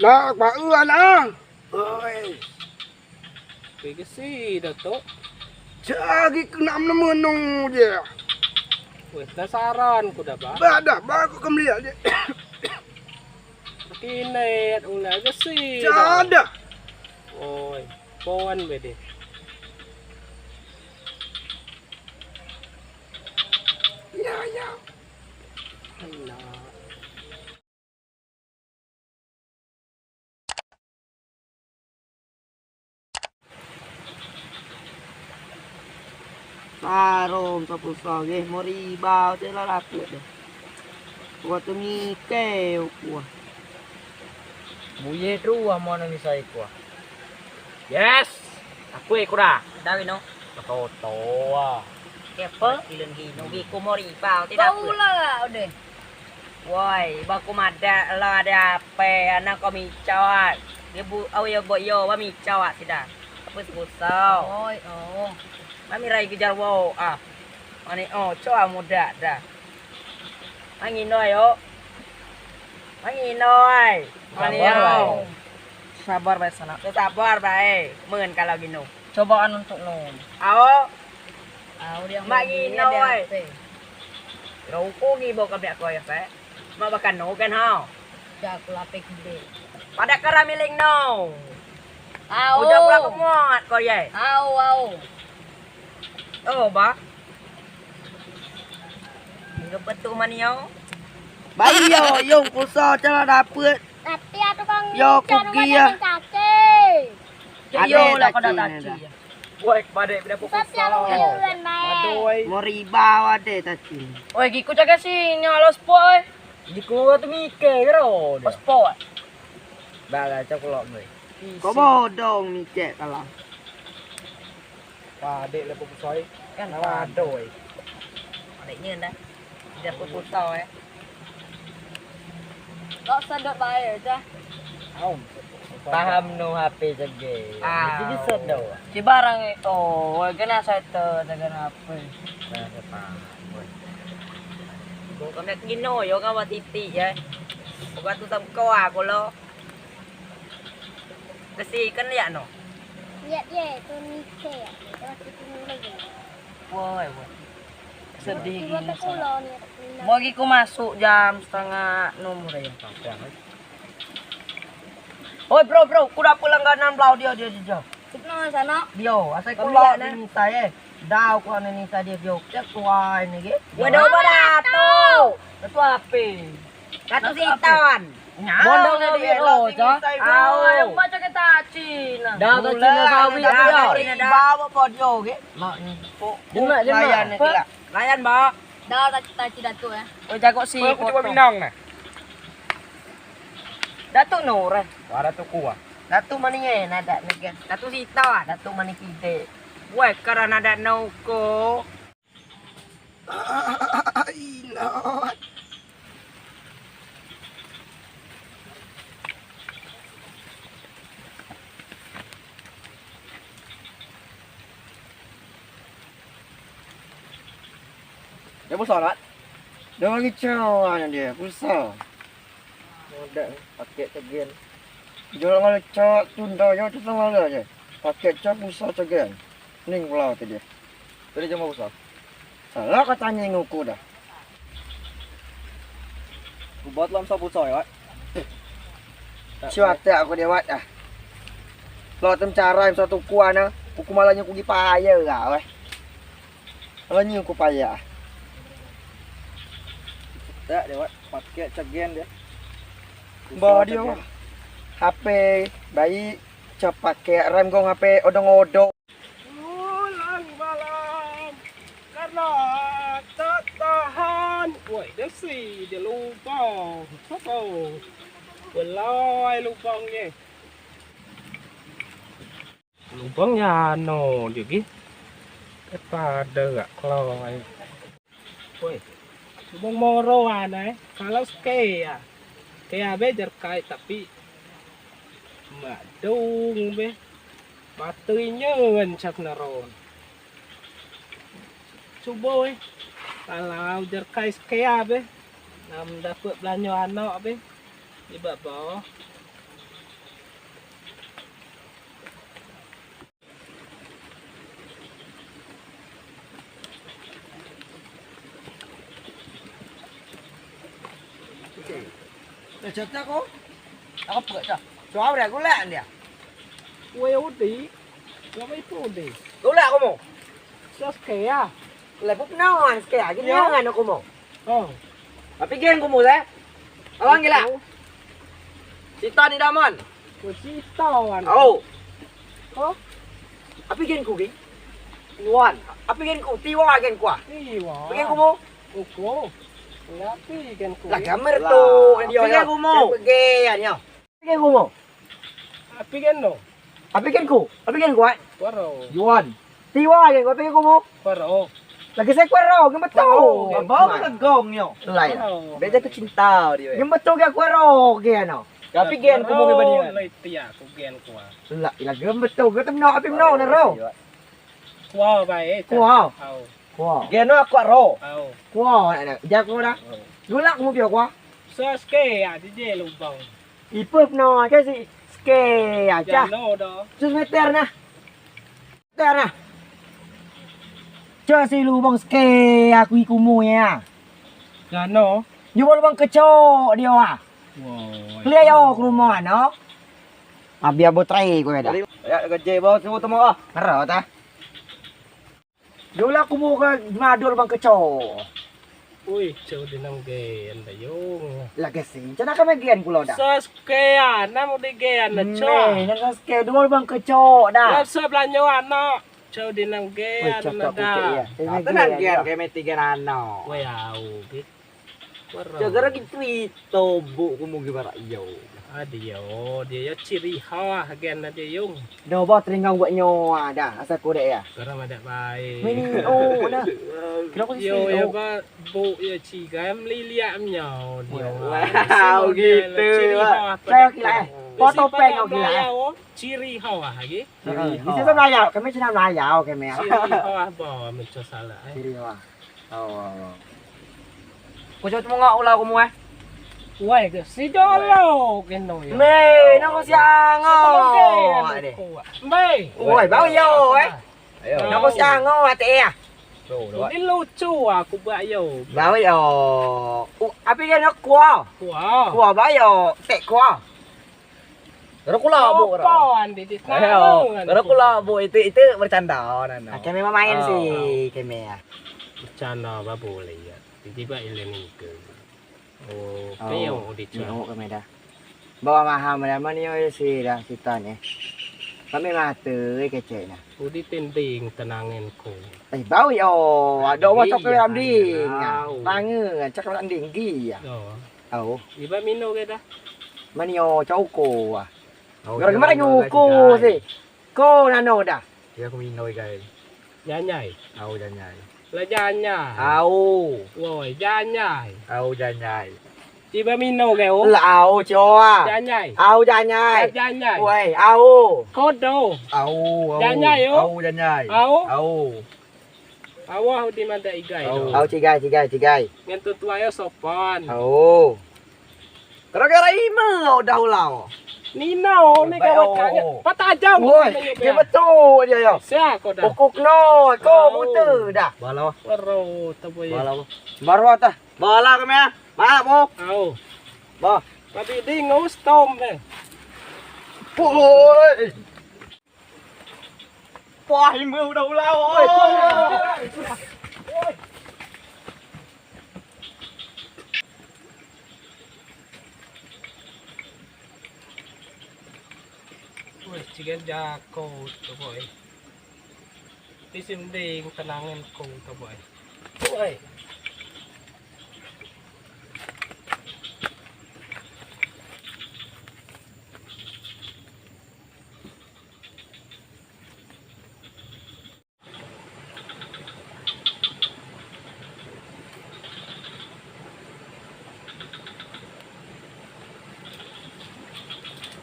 Nak bauan ah. Oi. Pergi sih Datuk. Cari ke nak menung je. Weh, dasaran ku dah, Pak. Dah, baru kau melihat je. Kinet ulah ke sih. Ada. Oi, pohon bede. Ya. Alah. Sarong sa puso, moribao, sila rapid. Buat ni keo kuah. Buye tu amo na ni sai ko. Yes. Aku ikut dah. Dawi no. Toto. Kepa ilen gino gi ko moribao tidak. Kau lah udah. Woi, ba ko mada la ada pe anak ko mi cawat. Dia bu au ya bo yo wa mi cawat tidak. Apa sebusau. Oh. Mami rai kejar wo ah. Mani oh coa muda dah. Angin noi yo. Angin noi. Mani yo. Sabar bae sana. Sabar bae. Meueun kalau gino. Cobaan untuk nom. Ao. Dia Mak gino oi. Roko gi bo ka mek ko ya pe. Ma bakan no kan ha. Dah aku lapik gede. Pada karamiling no. Au. Udah pula kemot ko ye. Au. Oh ba. Ini betul mani yo. Bayi yo, yung puso cala dapet. Nanti aku kang. Yo kuki ya. Yo lah kau dah taci. Woi, pada bila pukul Madoi. Moribao ade tadi. Oi, giku jaga sini lo sport. Giku tu mikir kero. Sport. Bagai cokolok ni. Kau bodong ni cek kalau. Pada bila pukul soi. Kan madoi. Adiknya dah. Dia putau Kau sedot bayar dah. Au. Paham no HP jage. Mesti bisa dah. Si barang itu, kena saya tu dengan HP. Saya faham. Kau nak gino yo kau buat titik ya. Kau tu tam kau aku lo. Kasi kan lihat no. Lihat dia tu ni ke. Kalau kita lagi. Woi. Sedih Tiba gini. tak pulau ni. Mau aku masuk jam setengah nomor ya. Oi bro, kuda pulang kanan belau dia. Kita sana. Dia, asal kau Kalau lihat ni saya, dah kau ni saya dia cek tua ini ke. Gua dah berato. Itu apa? Katu sitan. Bondong dia lo, cak. Yang baca kita Cina. Dah tak Cina sawi dia. Bawa podio ke. Jema. Layan, Mbak. Dah tak datuk ya. Oh jago si. Aku cuba Minang nah. Datuk Nur. Ada tu kuah. Datuk mana ni ada negara. Datuk sitan. Datuk mana kita. Woi, karena ada nauko. Inat. Dia besar tak? Dia lagi cawan dia, pusat. Ada paket tegen. Jual kalau cak tunda yo tu sama aja. Pakai cak pusat cagan. Ning pulau tadi. Tadi cuma besar. Salah katanya nguku dah. Buat lam sabu soy, Pak. Siapa tak aku dia buat ah. Kalau tem cara yang satu kuah na, aku malahnya aku pergi payah lah weh. Kalau ni aku payah. Tak dia buat paket tegen dia. Bawa dia. HP bayi cak pakai rem gong HP odong-odong. Ulang malam. Karena tak tahan. Woi, dia si dia lupa. Apa? Belai lubangnya. Lubangnya no juga. Pada gak keloi. Woi. Lubang moro aneh. Kalau sekaya. Kaya bejar kai tapi madung be. Batunya ngancak naron. Coba weh. Kalau jar kai sekaya be. Nam dapat belanja anak be. Di bawah. Dah cerita kau. Aku perut cak. Suara dia gula dia. Gue udi. Gak mau itu udi. Gula aku mau. Sos kayak. Lepas naon sekali gini jangan aku mau. Oh. Tapi gen aku mau deh. Awang gila. Sita di daman. Gue citawan. Oh. Oh. Tapi gen ku gi. Nguan. Tapi gen ku tiwa gen ku. Tiwa. Tapi gen ku mau. Uko. Lapi kan ku. Lah gambar tu dia. Tapi gen ku mau. Pergi ya. Tapi gen ku mau. Api kan no. Tapi gen ku. Tapi gen ku. Waro. Yuan. Tiwa gen ku. Tapi gen ku mau. Waro. Lagi saya kuero, gambar tu. Bawa ka gong nyo. Lai. Beda tu cinta dia. Gambar tu ga kuero gen no. Tapi gen ku mau ke Lai tia ku gen ku. Lah, ila gambar tu. Ga temno api mno na ro. Qua vậy. Qua. Au. Qua. Gen no aku ro. Au. Qua này. Ja ku dah. Gula ku mau piao qua. Sos kayak di je lubang. Ipup no cái gì? Ske aja. Jalo đó. 100 meter nah. Meter nah. Cho si lubang ske aku ikumu ya. Jano. Nyu lubang kecok dia ah. Wow. Clear yo ke rumah no. Abia botrai ko dah. Ya kerja bawa semua temu ah. Ngero ta. Dulu aku mau ke madu lubang kecok. Ui, chơi đi năm ghê anh đại dung. Lah gesin. Cana ka magian kulo dah. Sos kayak nam đi ghê anh là cho. Nang ske dua lubang kecok dah. Làm sớm là nhau anh nó. Chơi đi năm ghê Oi, anh cakap là putih ya. đa. Tenan gen kayak meti gen ano. Quay ảo biết. Jagara gitu itu bu kumu gimana iyo. Dia ciri khas gen là dia dung. No ba teringang buat nyawa dah. Asal ku dek ya. Karena ada baik. Mini oh dah. Kira aku Yo sih. ya ba bu ya chỉ cái em li liam nhau điều. Wow, gitu, Pak. Saya kira foto peng aku kira. Ciri khas lagi. Bisa sama layar, kami cina layar kami. Ciri khas bawa mencoba salah. Ciri wah. Oh. Ku coba temu ngak ulah kumu eh. Wah, cái si dolo cái nồi. Mei, nó có sang ngô. Mei. Ôi, bao nhiêu ấy? Ayo. Nó có sang ngô à tè. Tuh, doa. Đi lucu à, cũng vậy rồi. Bao nhiêu? Apa cái nó qua? Wow. Qua bao nhiêu? Tệ qua. Gara kula bu. Apaan di Ayo. Gara kula bu itu bercanda nana. Kami main sih, kami. Bercanda apa boleh ya. Tiba-tiba ini ke. Oh, kaya di Ni sana. kami dah. Bawa mahal mana ni sih dah kita ni. Kami mata kecil nah. Udi tending tenangin ku. Bao nhiêu? Đâu mà cho cái làm đi. Đâu. Ba người chắc là ăn điện gì à? Oh. Iba mino ke dah. Manio cháu cô à? Rồi cái mắt anh cô gì? Cô là nổ đã. Dia aku minoi guys. Janyai. Au janyai. Là janyai. Au. Rồi janyai. Au janyai. Iba mino ke oh. Là áo cho à? Janyai. Áo da nhai. Janyai. Ui, áo. Cốt đâu? Au. Janyai oh. Au janyai. Au. Au. Awah di mana igai. Áo chị gai. Ngan tutua yo sopan. Ồ. Gara-gara imo dah ulau. Nino ni kawan kanya. Patajam. Ui, cái bắt tô đi rồi. Sia ko dah. Pokok no, cô muter dah. Balau. Waro taboy. Balau. Baru ta. Bala kami ah. Ma mo. Au. Ba. Tapi di ngos tom deh. Ôi. Quài mưu đầu lao ơi. Wih, cigan jako tuh boy. Tisim ding tenangin ku tuh boy. Woi.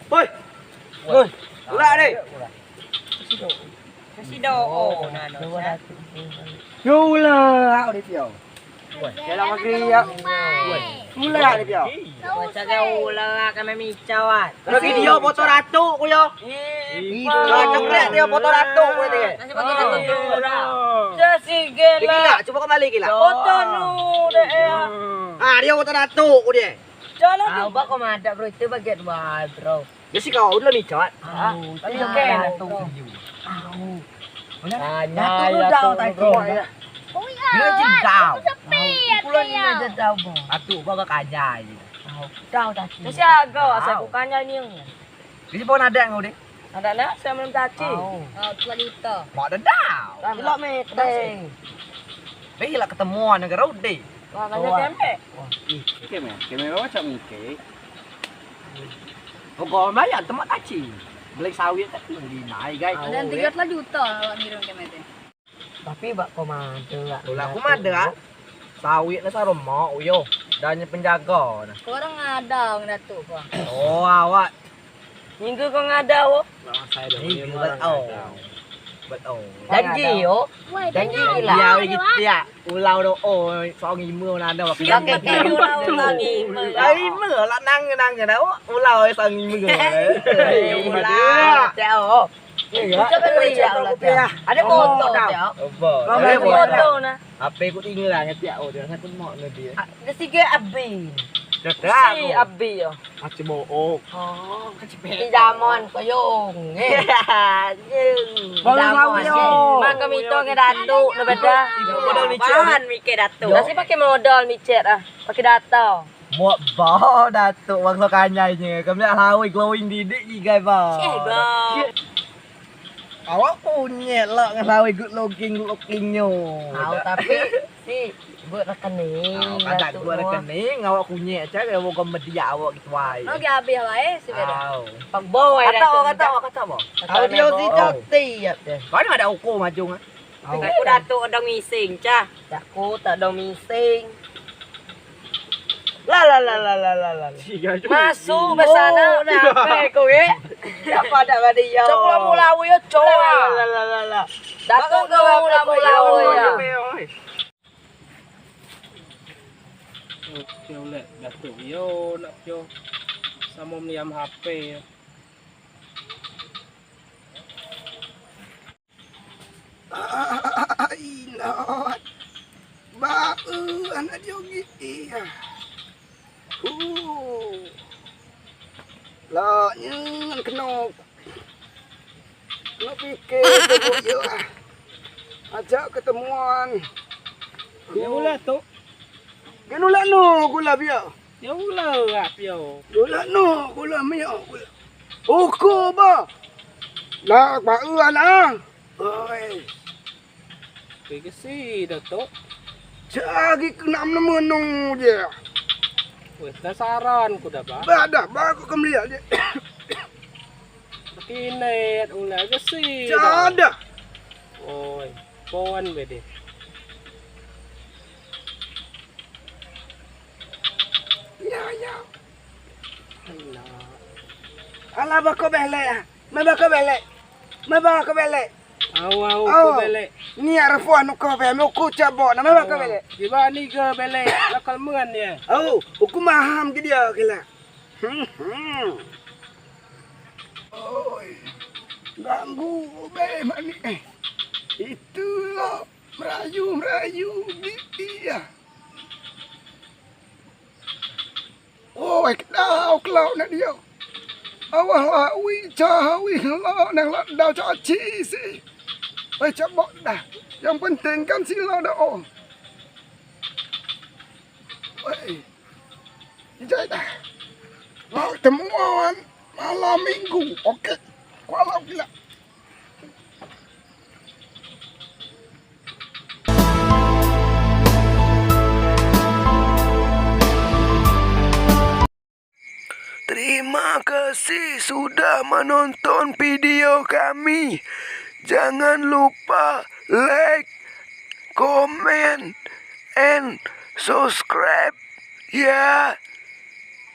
Ôi. Ôi. Lại đi. Kasih do. Gula áo đi tiểu. Cái là magri ya. Gula đi tiểu. Baca gaula kami micau ah. Lagi dia foto ratu ku yo. Cokret dia foto ratu ku dia. Nasi foto ratu tu dah. Jasi gela. Gila, coba kembali gila. Foto nu deh ya. Ah, dia foto ratu ku dia. Jalan tu. Abang kau ada bro itu bagian wal bro. Dia sih kau udah nih cot. Tapi okey lah tu. Nah, lu dah tak bro. Oh Dia ya. jindau. Sepi ya Pulang dia. ni dah tahu bro. Atu bawa kajai. Tahu tak? Mesti agak asal bukannya ni. Ini pun ada yang udah. Ada nak saya belum caci. Oh, tua dito. Mau ada dah. Elok meteng. Lah ketemuan negara udah. Wah, banyak tempe. Keme macam ni. Oh, kau bayar tempat taci. Beli sawit tak di naik guys. Dan 3 juta awak ngirim ke mete. Tapi bak komando lah. Ulah aku mah ada. Sawit na sa rumah uyo. Dan penjaga na. Korang ada orang datuk kau. Oh, awak. Minggu kau ngada wo. Saya dah Ni punya betul. Betul. Janji yo. Woi, Janji jangan. gila. Ya gitu ya. Ulau do oh, so ngimeu na ada waktu. Yang pakai ulau lagi. Ai meur la nang na ulau so ngimeu. Ulau. Ceo. Coba beli ya. Ada foto ceo. Ada Foto na. HP ku tinggal lah ngetiak oh dia satu mau dia. Ada tiga abi. Dah Si abi yo. Macam bohong. Oh, di jamon koyong. Bagus yo. Mang kami to ke datu na beda. Modal micet. Bahan mikir datu. Nasi pakai modal micet ah. Pakai data. Muak bah datuk wang so kanyainya. Kami hawi glowing didik ni guys bah. Awak punya lah dengan hawi good lookingnya. Tahu tapi si buat rekening. Kadang gua rekening awak punya aja kayak mau media awak gitu wae. No gabi wae si beda. Pak boy Kata apa? Tahu dia si coti ya. Kau ni ada ukur macam ah. Aku datuk ada mising cah. Aku tak ada mising. La. Masuk ke sana nak kau ye. Apa ada pada yo? Coba mula yo coba. La. Datuk kau mula ya. Kêu lệ đặt tủ vô nặng vô sao mông niệm HP Not. Ba anak jogi iya. Lah nyen kena. Nak fikir tu yo ah. Ajak ketemuan. ya ulah tu Kenula no gula biar. ya ulah ngap yo Gula no gula mio gula. Ukur ba. Lah ba anak. Oi. cái gì được tốt Cari kena menung dia. wes dasaran ku dah pak Badah baru kau melihat dia. kinet ulah cái gì Ada. ôi pon về đi Ya. Alah bakal belek ah. Bakal belek. au Oh. ku bele Ni arfuan kau belek. Mau ku cabok nama bakal belek. gimana ni ke bele lakal mengan ya Oh, aku maham ke dia kela. Oi. Ganggu be mani. Itulah merayu dia. Oh, klau nak dia. Awak lawi cahawi nak dah caci sih. Cabok dah. Yang penting kan sila dah oh. Woi. Jadi dah. Mau temuan malam minggu. Okey. Kalau gila. Terima kasih sudah menonton video kami. Jangan lupa like, comment, and subscribe. Ya.